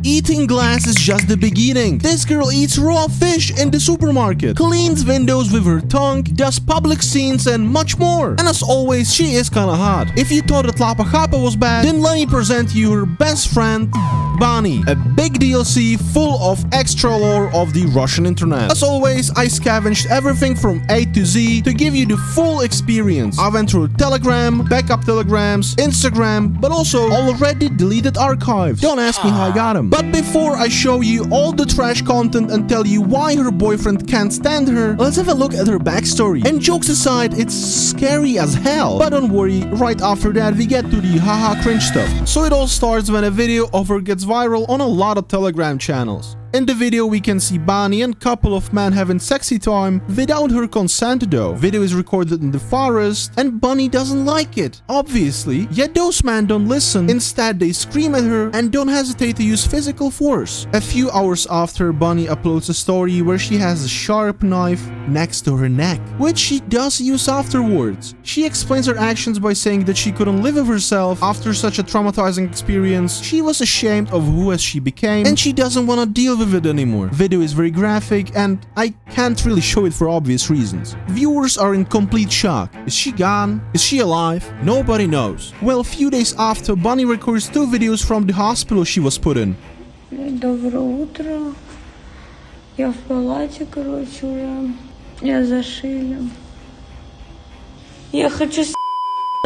Eating glass is just the beginning. This girl eats raw fish in the supermarket, cleans windows with her tongue, does public scenes and much more. And as always, she is kinda hot. If you thought that Lapa Chapa was bad, then let me present you her best friend, Bonnie. A big DLC full of extra lore of the Russian internet. As always, I scavenged everything from A to Z to give you the full experience. I went through Telegram, backup telegrams, Instagram, but also already deleted archives. Don't ask me how I got them. But before I show you all the trash content and tell you why her boyfriend can't stand her, let's have a look at her backstory. And jokes aside, it's scary as hell. But don't worry, right after that we get to the haha cringe stuff. So it all starts when a video of her gets viral on a lot of Telegram channels. In the video we can see Bonnie and couple of men having sexy time without her consent though. Video is recorded in the forest and Bonnie doesn't like it, obviously. Yet those men don't listen. Instead they scream at her and don't hesitate to use physical force. A few hours after, Bonnie uploads a story where she has a sharp knife next to her neck, which she does use afterwards. She explains her actions by saying that she couldn't live with herself after such a traumatizing experience. She was ashamed of who as she became and she doesn't want to deal with it anymore. Video is very graphic and I can't really show it for obvious reasons. Viewers are in complete shock. Is she gone? Is she alive? Nobody knows. Well, a few days after, Bonnie records 2 videos from the hospital she was put in. Доброе утро. Я в палате, короче, уже. Я зашили. Я хочу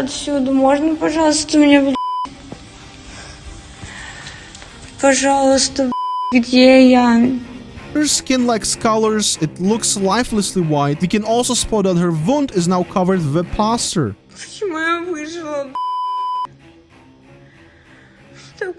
отсюда. Можно, пожалуйста, меня, пожалуйста, где я? Her skin lacks colors, it looks lifelessly white. We can also spot that her wound is now covered with a plaster. Почему я выжила? Так.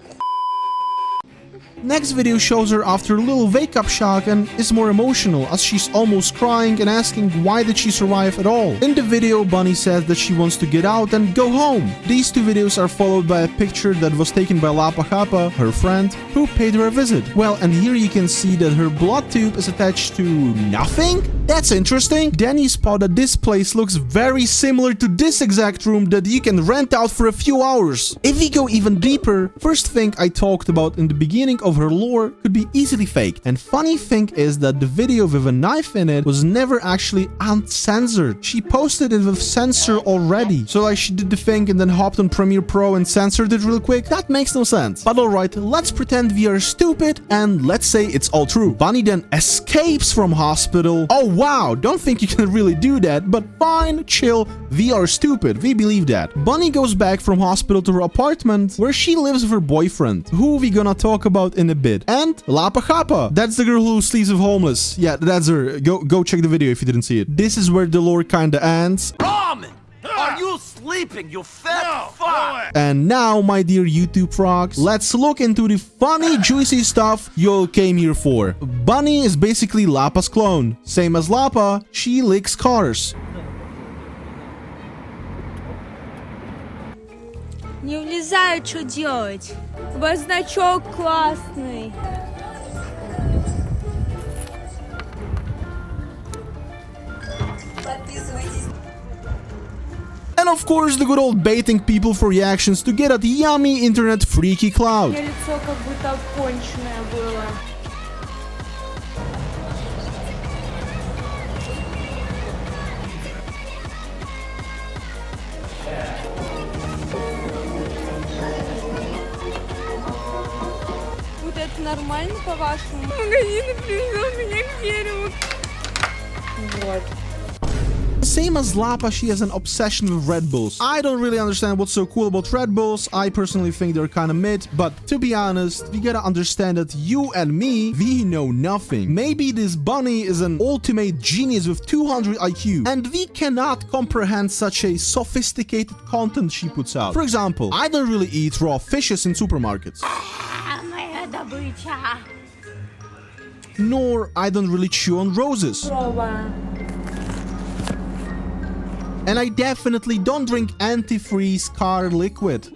Next video shows her after a little wake-up shock and is more emotional as she's almost crying and asking why did she survive at all. In the video, Bonnie says that she wants to get out and go home. These 2 videos are followed by a picture that was taken by Lapa Chapa, her friend, who paid her a visit. Well, and here you can see that her blood tube is attached to nothing? That's interesting. Then you spot that this place looks very similar to this exact room that you can rent out for a few hours. If we go even deeper, first thing I talked about in the beginning of her lore could be easily faked. And funny thing is that the video with a knife in it was never actually uncensored. She posted it with censor already. So like she did the thing and then hopped on Premiere Pro and censored it real quick? That makes no sense. But alright, let's pretend we are stupid and let's say it's all true. Bonnie then escapes from hospital. Oh wow, don't think you can really do that, but fine, chill, we are stupid, we believe that. Bonnie goes back from hospital to her apartment where she lives with her boyfriend, who we gonna talk about in a bit. And Lapa Chapa, that's the girl who sleeps with homeless. Yeah, that's her. Go check the video if you didn't see it. This is where the lore kinda ends. Ramen! Are you sleeping, you fat fuck? And now, my dear YouTube frogs, let's look into the funny, juicy stuff you all came here for. Bonnie is basically Lapa's clone. Same as Lapa, she licks cars. Не влезают, что делать? У вас значок классный. And of course, the good old baiting people for reactions to get at yummy internet freaky У cloud. меня лицо как будто обконченное было. Вот это нормально, по-вашему? Магазин привезел меня к дереву. Вот. Same as Lapa, she has an obsession with Red Bulls. I don't really understand what's so cool about Red Bulls. I personally think they're kind of mid, but to be honest, we gotta understand that you and me, we know nothing. Maybe this Bunny is an ultimate genius with 200 IQ, and we cannot comprehend such a sophisticated content she puts out. For example, I don't really eat raw fishes in supermarkets. Моя добыча. Nor I don't really chew on roses. Проба. And I definitely don't drink antifreeze car liquid.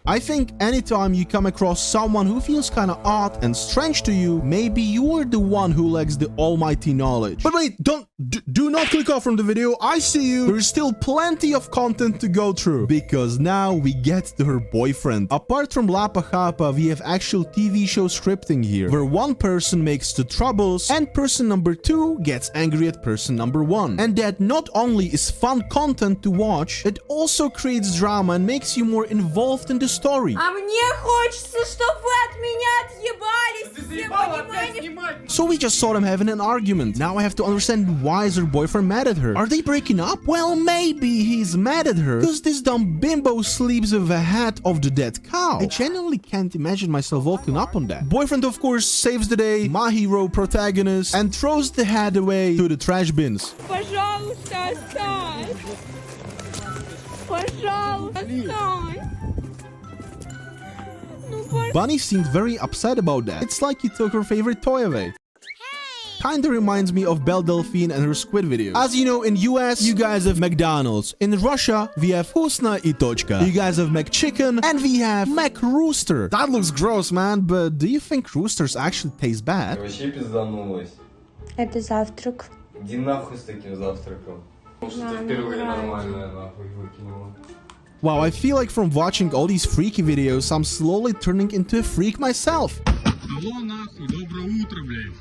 I think anytime you come across someone who feels kinda odd and strange to you, maybe you're the one who lacks the almighty knowledge. But wait, don't Do not click off from the video. I see you. There's still plenty of content to go through because now we get to her boyfriend. Apart from Lapa Chapa, we have actual TV show scripting here, where one person makes the troubles and person number 2 gets angry at person number 1. And that not only is fun content to watch, it also creates drama and makes you more involved in the story. А мне хочется, чтобы вы от меня отъебались все, понимаете? So we just saw them having an argument. Now I have to understand why is her boyfriend mad at her? Are they breaking up? Well, maybe he's mad at her because this dumb bimbo sleeps with a hat of the dead cow. I genuinely can't imagine myself walking up on that. Boyfriend, of course, saves the day, my hero protagonist, and throws the hat away to the trash bins. Пожалуйста, оставь. Пожалуйста, оставь. Ну, пожалуйста. Bunny seemed very upset about that. It's like he took her favorite toy away. Kinda reminds me of Belle Delphine and her squid videos. As you know, in US, you guys have McDonald's. In Russia, we have Husna i Tochka. You guys have McChicken, and we have McRooster. That looks gross, man, but do you think roosters actually taste bad? Вообще пизданулась. Это завтрак. Иди нахуй с таким завтраком. Может, ты впервые нормальное нахуй выкинула. Wow, I feel like from watching all these freaky videos, I'm slowly turning into a freak myself. Алло, нахуй, доброе утро, блядь.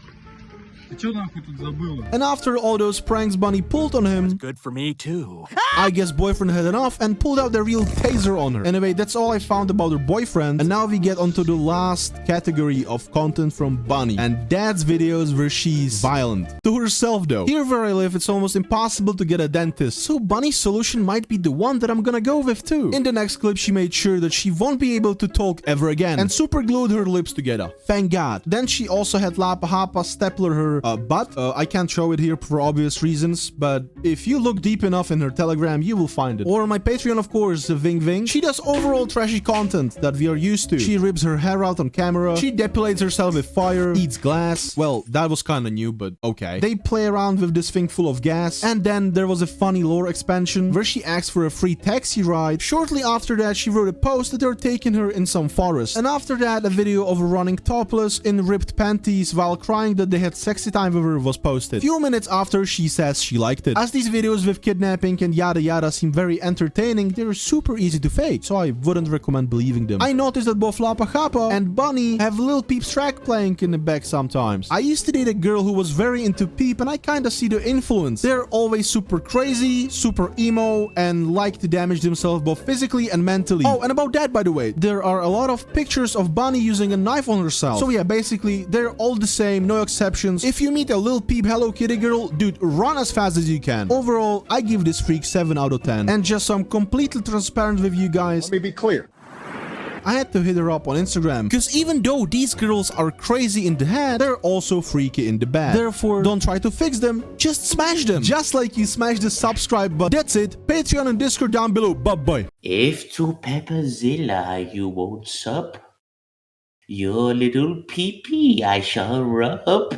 Ты чё нахуй тут забыла? And after all those pranks Bunny pulled on him, Good for me, too. I guess boyfriend had enough and pulled out the real taser on her. Anyway, that's all I found about her boyfriend. And now we get onto the last category of content from Bunny. And that's videos where she's violent. To herself though. Here where I live, it's almost impossible to get a dentist. So Bunny's solution might be the one that I'm gonna go with too. In the next clip, she made sure that she won't be able to talk ever again. And super glued her lips together. Thank God. Then she also had Lapa Hapa stapler her butt. I can't show it here for obvious reasons, but if you look deep enough in her Telegram, you will find it. Or on my Patreon, of course, Ving Ving. She does overall trashy content that we are used to. She rips her hair out on camera. She depilates herself with fire, eats glass. Well, that was kinda new, but okay. They play around with this thing full of gas. And then there was a funny lore expansion where she asked for a free taxi ride. Shortly after that, she wrote a post that they're taking her in some forest. And after that, a video of her running topless in ripped panties while crying that they had sexy time with her was posted. Few minutes after, she says she liked it. As these videos with kidnapping and yada yada seem very entertaining, they're super easy to fake, so I wouldn't recommend believing them. I noticed that both Lapa Chapa and Bunny have Lil Peep's track playing in the back sometimes. I used to date a girl who was very into Peep, and I kinda see the influence. They're always super crazy, super emo, and like to damage themselves both physically and mentally. Oh, and about that, by the way, there are a lot of pictures of Bunny using a knife on herself. So yeah, basically, they're all the same, no exceptions. If you meet a Lil Peep Hello Kitty girl, dude, run as fast as you can. Overall, I give this freak 7 out of 10. And just so I'm completely transparent with you guys, Let me be clear. I had to hit her up on Instagram, because even though these girls are crazy in the head, they're also freaky in the bed. Therefore, don't try to fix them, just smash them. Just like you smash the subscribe button. That's it. Patreon and Discord down below. Bye-bye. If to Pepperzilla you won't sup, your little pee-pee I shall rub.